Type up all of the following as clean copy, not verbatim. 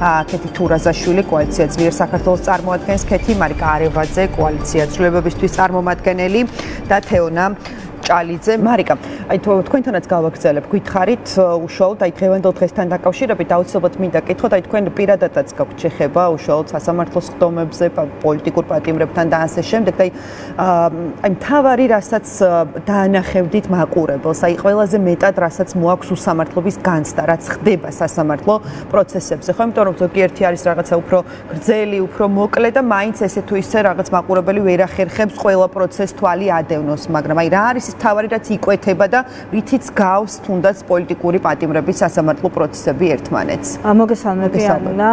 ქეთი თურაზაშვილი კოალიცია ძლიერ საქართველოს წარმოადგენს, ქეთი მარიკა არევაძე კოალიცია ცვლილებებისთვის წარმომადგენელი და თეონა ჭალიძე. მარიკა, აი თქვენთანაც გავაგრძელებ, გითხარით უშუალოდ აი დღევანდელ დღესთან დაკავშირებით აუცილებლად მინდა კითხოთ, აი თქვენ პირადადაც გაქვთ შეხება უშუალოდ სასამართლოს ხდომებზე, პოლიტიკურ პატიმრებთან და ასე შემდეგ და აი მთავარი რასაც დაანახევდით მაყურებელს, აი ყველაზე მეტად რასაც მოაქვს უსამართლობის განცდა, რაც ხდება სასამართლო პროცესებზე, ხო, იმიტომ რომ ზოგიერთი არის რაღაცა უფრო გრძელი, უფრო მოკლე და მაინც ესე თუ ისე რაღაც მაყურებელი ვერ ახერხებს ყველა პროცესს თვალი ადევნოს, მაგრამ აი რა არის თავარი რაც იკვეთება და რითიც გავს თუნდაც პოლიტიკური პატიმრების სასამართლო პროცესები ერთმანეთს. მოგესალმები ანუნა.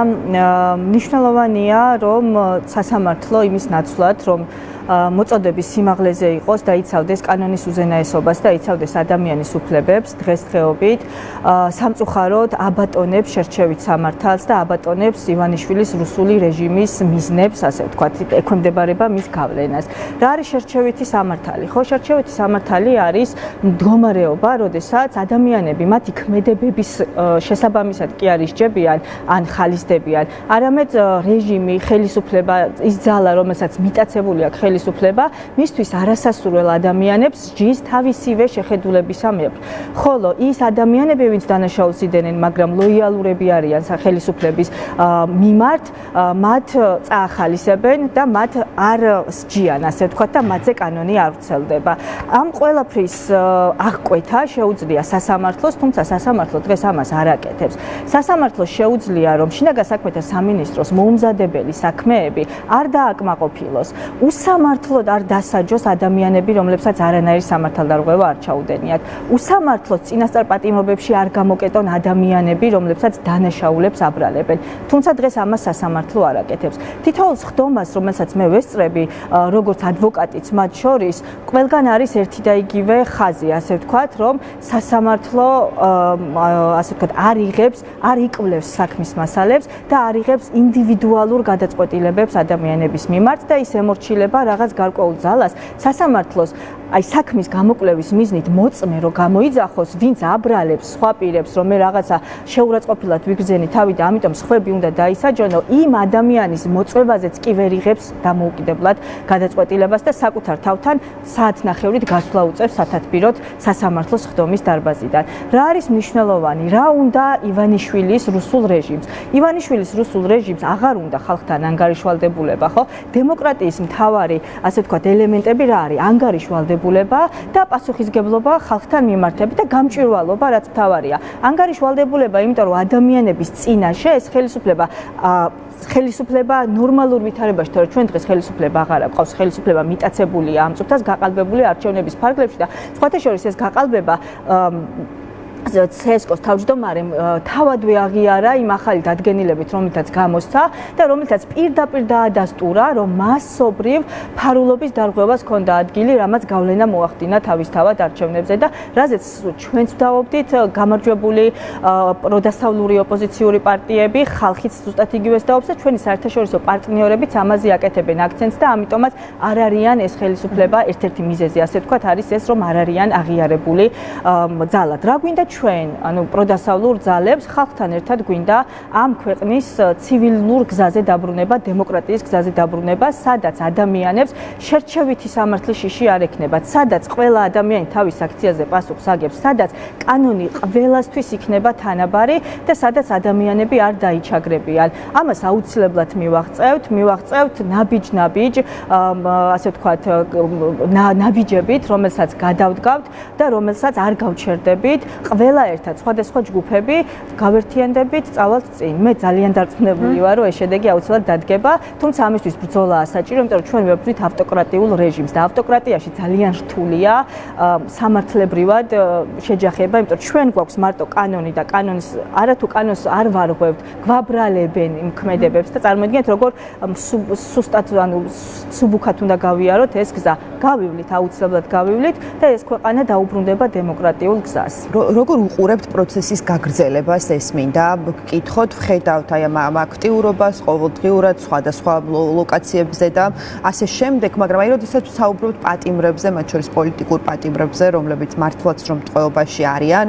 მნიშვნელოვანია რომ სასამართლო იმის ნაცვლად რომ მოწოდების სიმაღლეზე იყოს და იცავდეს კანონის უზენაესობას და იცავდეს ადამიანის უფლებებს დღესდღეობით სამწუხაროდ აბატონებს შერჩევით სამართალს და აბატონებს ივანიშვილის რუსული რეჟიმის მიზნებს, ასე ვთქვათ, ექვემდებარება მის გავლენას. რა არის შერჩევითი სამართალი? ხო, შერჩევითი სამართალი არის მდგომარეობა, როდესაც ადამიანები მათი ქმედებების შესაბამისად კი არ ისჯებიან ან ხალისდებიან, არამედ რეჟიმი, ხელისუფლება, ის ძალა, რომელსაც მიტაცებული აქვს ხელისუფლება, მისთვის არასასურველ ადამიანებს ჯის თავისივე შეხედულებისა მიერ. ხოლო ის ადამიანები, ვინც დანაშაულს იდენენ, მაგრამ ლოიალურები არიან ხელისუფლების მიმართ, მათ წაახალისებენ და მათ არ სჯიან, ასე ვთქვათ, და მათზე კანონი არ ვრცელდება. ამ ყველაფრის აღკვეთა შეუძლია სასამართლოს, თუმცა სასამართლო დღეს ამას არ აკეთებს. სასამართლოს შეუძლია რომ შინაგან საქმეთა სამინისტროს მოუმზადებელი საქმეები არ დააკმაყოფილოს, უსამართლოდ არ დასაჯოს ადამიანები, რომლებსაც არანაირი სამართალდარღვევა არ ჩაუდენიათ. უსამართლოდ წინასწარ პატიმრობებში არ გამოკეტონ ადამიანები, რომლებსაც დანაშაულებს აბრალებენ. თუმცა დღეს ამას სასამართლო არ აკეთებს. თითოეულ ხდომას, რომელსაც მე ვესწრები, როგორც ადვოკატიც მათ შორის, ყველგან არის ერთი და იგივე ხაზი, ასე ვთქვათ, რომ სასამართლო ასე ვთქვათ, არ იღებს, არ იკვლევს საქმის მასალებს და არ იღებს ინდივიდუალურ გადაწყვეტილებებს ადამიანების მიმართ და ის ემორჩილება რაღაც გარკვეულ ძალას სასამართლოს აი საქმის გამოკვლევის მიზნით მოწმე რომ გამოიძახოს, ვინც აბრალებს სხვა პირებს, რომ მე რაღაცა შეურაცხყოფილად ვიგრძენი თავი და ამიტომ სხვები უნდა დაისაჯონო, იმ ადამიანის მოწმებაზეც კი ვერ იღებს დამოუკიდებლად გადაწყვეტილებას და საკუთარ თავთან საათნახევრით გასვლა უწევს სათათბიროდ სასამართლოს ხდომის დარბაზიდან. რა არის მნიშვნელოვანი? რა უნდა ივანიშვილის რუსულ რეჟიმს? ივანიშვილის რუსულ რეჟიმს აღარ უნდა ხალხთან ანგარიშვალდებულება, ხო? დემოკრატიის მთავარი, ასე ვთქვათ, ელემენტები რა არის? ანგარიშვალდებულება და პასუხისგებლობა ხალხთან მიმართებით და გამჭვირვალობა, რაც მთავარია. ანგარიშვალდებულება, იმიტომ რომ ადამიანების წინაშე ეს ხელისუფლება ნორმალურ ვითარებაში, თორე ჩვენ დღეს ხელისუფლება აღარ აქვს, ხელისუფლება მიტაცებულია ამ წუთას გაყალბებული არჩევნების ფარგლებში და სხვათა შორის ეს გაყალბება CSKO-ს თავმჯდომარემ თავადვე აღიარა იმ ახალი დადგენილებით, რომელთაც გამოსცა და რომელთაც პირდაპირ დაადასტურა, რომ მასობრივ ფარულობის დარღვევას ჰქონდა ადგილი, რამაც გავლენა მოახდინა თავისთავად არჩევნებზე და რაზეც ჩვენც ვდაობდით, გამარჯვებული პროდასავლური ოპოზიციური პარტიები, ხალხიც ზუსტად იგივეს დაობს და ჩვენი საერთაშორისო პარტნიორებიც ამაზე აკეთებენ აქცენტს და ამიტომაც არ არიან ეს ხელისუფლება ერთ-ერთი მიზეზი, ასე ვთქვათ, არის ეს, რომ არ არიან აღიარებული ძალად. რა გვინდა ჩვენ, ანუ პროდასავლურ ძალებს ხალხთან ერთად გვინდა ამ ქვეყნის ცივილურ გზაზე დაბრუნება, დემოკრატიის გზაზე დაბრუნება, სადაც ადამიანებს შერჩევითი სამართლის შიში არ ექნებათ, სადაც ყველა ადამიანი თავის აქციაზე პასუხს აგებს, სადაც კანონი ყველასთვის იქნება თანაბარი და სადაც ადამიანები არ დაიჩაგრებიან. ამას აუცილებლად მივაღწევთ ნაბიჯ, ასე ვთქვათ, ნაბიჯებით, რომელსაც გადავდგავთ და რომელსაც არ გავჩერდებით. ყველა ერთად სხვადასხვა ჯგუფები გავერთიანდებით, წავალთ წინ. მე ძალიან დარწმუნებული ვარ, რომ ეს შედეგი აუცილებლად დადგება, თუმცა ამისთვის ბრძოლაა საჭირო, იმიტომ რომ ჩვენ ვებრძვით ავტოკრატიულ რეჟიმს და ავტოკრატიაში ძალიან რთულია სამართლებრივად შეჯახება, იმიტომ რომ ჩვენ გვაქვს მარტო კანონი და კანონს არათუ კანონს არ ვარღვევთ, გვაბრალებენ იმ ქმედებებს და წარმოიდგინეთ, როგორ სუსტად, ანუ სუბუქად უნდა გავიაროთ ეს გზა. გავივლით, აუცილებლად გავივლით და ეს ქვეყანა დაუბრუნდება დემოკრატიულ გზას. როგორ უყურებთ პროცესის გაგრძელებას ეს მინდა გკითხოთ, ვხედავთ აი ამ აქტიურობას ყოველდღიურად სხვადასხვა ლოკაციებზე და ასე შემდეგ, მაგრამ აი როდესაც საუბრობთ პატიმრებზე, მათ შორის პოლიტიკურ პატიმრებზე, რომლებიც მართლაც რომ ტყვეობაში არიან,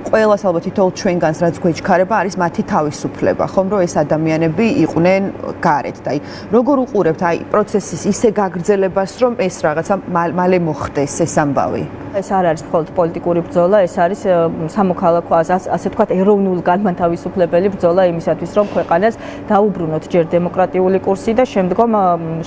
ყველას ალბათ თითოეულ ჩვენგანს რაც გვეჩქარება არის მათი თავისუფლება, ხომ რომ ეს ადამიანები იყვნენ გარეთ და აი როგორ უყურებთ აი პროცესის ისე გაგრძელებას, რომ ეს რაღაცა მალე მოხდეს ეს ამბავი? ეს არ არის მხოლოდ პოლიტიკური ბრძოლა, ეს არის სამოქალაქო, ასე ვთქვათ, ეროვნულ განმათავისუფლებელი ბრძოლა იმისათვის, რომ ქვეყანას დაუბრუნოთ ჯერ დემოკრატიული კურსი და შემდგომ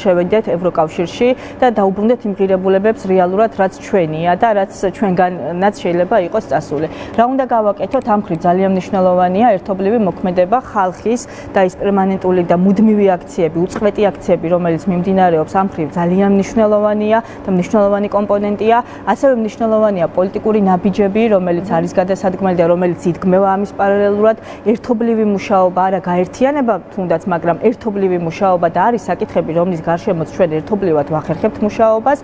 შევედეთ ევროკავშირში და დაუბრუნდეთ იმ ღირებულებებს რეალურად, რაც ჩვენია და რაც ჩვენგანაც შეიძლება იყოს წასული. რა უნდა გავაკეთოთ? ამ მხრივ ძალიან მნიშვნელოვანია ერთობლივი მოქმედება ხალხის და ის პერმანენტული და მუდმივი აქციები, უწყვეტი აქციები, რომელიც მიმდინარეობს ამ მხრივ ძალიან მნიშვნელოვანია და მნიშვნელოვანი კომპონენტია, ასევე მნიშვნელოვანია პოლიტიკური ნაბიჯები, რომელიც არის გადასადგმელი და რომელიც იდგმება ამის პარალელურად, ერთობლივი მუშაობა, არა გაერთიანება თუნდაც, მაგრამ ერთობლივი მუშაობა და არის საკითხები, რომლის გარშემოც ჩვენ ერთობლივად ვახერხებთ მუშაობას.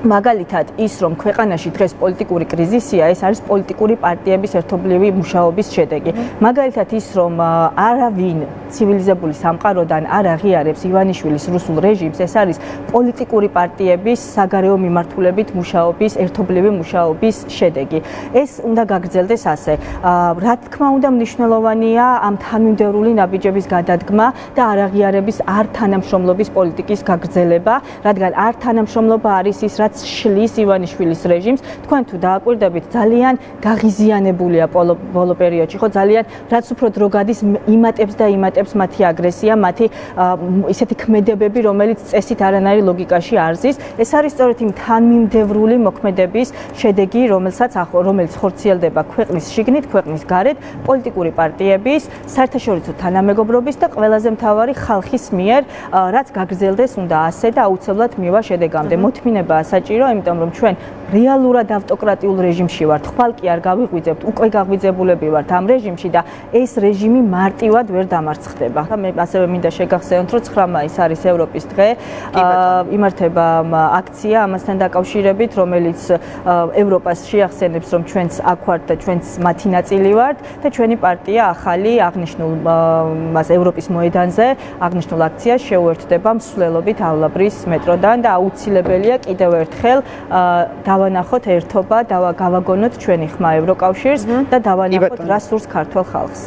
მაგალითად ის რომ ქვეყანაში დღეს პოლიტიკური კრიზისია, ეს არის პოლიტიკური პარტიების ერთობლივი მუშაობის შედეგი. მაგალითად ის რომ არავინ ცივილიზებული სამყაროდან არ აღიარებს ივანიშვილის რუსულ რეჟიმს, ეს არის პოლიტიკური პარტიების საგარეო მიმართულებით მუშაობის, ერთობლივი მუშაობის შედეგი. ეს უნდა გაგრძელდეს ასე. რა თქმა უნდა მნიშვნელოვანია ამ თანმიმდევრული ნაბიჯების გადადგმა და არ აღიარების არ თანამშრომლობის პოლიტიკის გაგრძელება, რადგან არ თანამშრომლობა არის ის რაც შლის ივანიშვილის რეჟიმს. თქვენ თუ დააკვირდებით, ძალიან გაღიზიანებულია ბოლო პერიოდში, ხო ძალიან რაც უფრო დრო გადის, იმატებს და იმატებს მათი აგრესია, მათი ისეთი ქმედებები, რომელიც წესით არანაირი ლოგიკაში არ ზის. ეს არის სწორედ იმ თანმიმდევრული მოქმედების შედეგი, რომელიც ხორციელდება ქვეყნის შიგნით, ქვეყნის გარეთ, პოლიტიკური პარტიების, საერთაშორისო თანამეგობრობის და ყველაზე მთავარი ხალხის მიერ, რაც გაგრძელდეს უნდა ასე და აუცილებლად მივა შედეგამდე. მოთმინებაა საჭირო, იმიტომ რომ ჩვენ რეალურად ავტოკრატიულ რეჟიმში ვართ, ხვალ კი არ გავიღვიძებთ, უკვე გაღვიძებულები ვართ ამ რეჟიმში და ეს რეჟიმი მარტივად ვერ დამარცხდება. მე ასევე მინდა შეგახსენოთ, რომ 9 მაისს არის ევროპის დღე, იმართება აქცია ამასთან დაკავშირებით, რომელიც ევროპას შეახსენებს, რომ ჩვენც აქ ვართ და ჩვენც მათი ნაწილი ვართ და ჩვენი პარტია ახალი აღნიშნულ ევროპის მოედანზე აღნიშნულ აქციას შეუერთდება მსვლელობითავლაბრის მეტროდან და აუცილებელია კიდევ ერთხელ დავანახოთ ერთობა, გავაგონოთ ჩვენი ხმა ევროკავშირს და დავანახოთ რა სურს ქართულ ხალხს.